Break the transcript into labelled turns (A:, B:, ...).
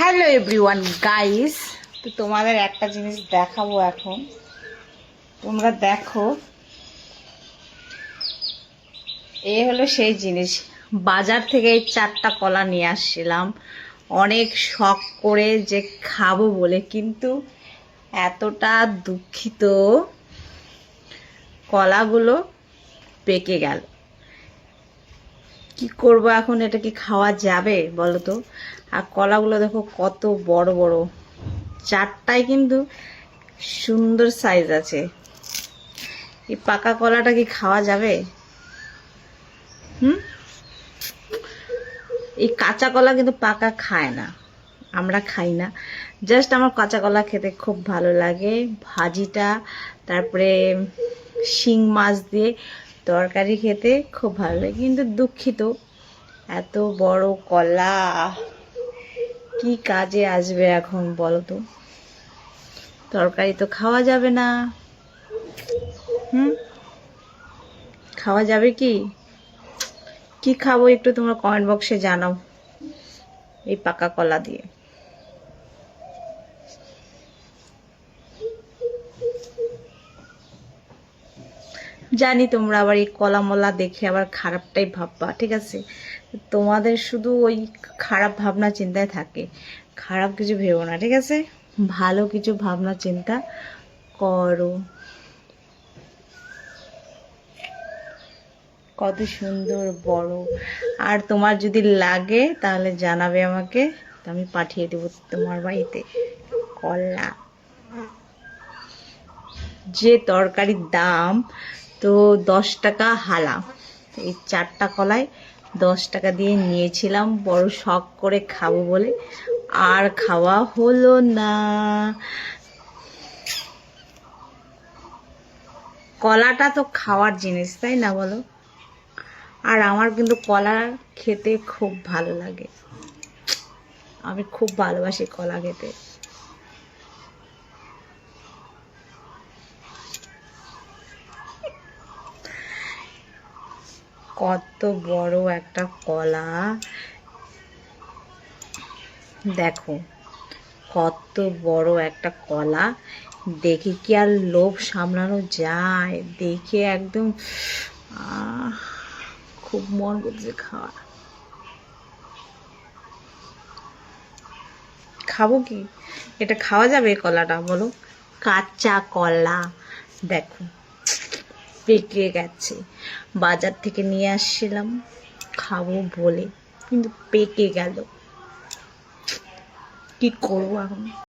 A: Hello everyone guys, তো তোমাদের একটা জিনিস দেখাবো এখন। তোমরা দেখো, এই হলো সেই জিনিস। বাজার থেকে এই 4টা কলা নিয়ে আসছিলাম অনেক শখ করে যে খাবো বলে, কিন্তু এতটা দুঃখিত, কলাগুলো পেকে গেল। কি করব এখন? এটা কি খাওয়া যাবে বলো তো? আর কলাগুলো দেখো কত বড় বড়, 4টাই কিন্তু সুন্দর সাইজ আছে। এই পাকা কলাটা কি খাওয়া যাবে? এই কাঁচা কলা কিন্তু পাকা খায় না, আমরা খাই না। জাস্ট আমার কাঁচা কলা খেতে খুব ভালো লাগে, ভাজিটা, তারপরে শিং মাছ দিয়ে তরকারি খেতে খুব ভালো লাগে। কিন্তু দুঃখিত, এত বড় কলা কি কাজে আসবে এখন বলো তো? তরকারি তো খাওয়া যাবে না। খাওয়া যাবে কি? কি খাবো একটু তোমরা কমেন্ট বক্সে জানাও। এই পাকা কলা দিয়ে জানি তোমরা আবার এই কলা মলা দেখে আবার খারাপটাই ভাববা, ঠিক আছে? তোমাদের শুধু ওই খারাপ ভাবনা চিন্তায় থাকে, খারাপ কিছু ভেবো না, ঠিক আছে? ভালো কিছু ভাবনা চিন্তা করো। কত সুন্দর বড়। আর তোমার যদি লাগে তাহলে জানাবে আমাকে, তো আমি পাঠিয়ে দেবো তোমার বাড়িতে কলা। যে তরকারির দাম তো 10 টাকা হালা, এই 4টা কলায় 10 টাকা দিয়ে নিয়েছিলাম বড় শখ করে খাবো বলে, আর খাওয়া হলো না। কলাটা তো খাওয়ার জিনিস, তাই না বলো? আর আমার কিন্তু কলা খেতে খুব ভালো লাগে, আমি খুব ভালোবাসি কলা খেতে। কত বড় একটা কলা দেখো, কত বড় একটা কলা। দেখে কি আর লোভ সামলানো যায়? দেখে একদম খুব মন করছে খাওয়া। খাবো কি? এটা খাওয়া যাবে এই কলাটা বলো? কাঁচা কলা দেখো পেকে গেছে, বাজার থেকে নিয়ে আসছিলাম খাবো বলে, কিন্তু পেকে গেল। কি করবো এখন?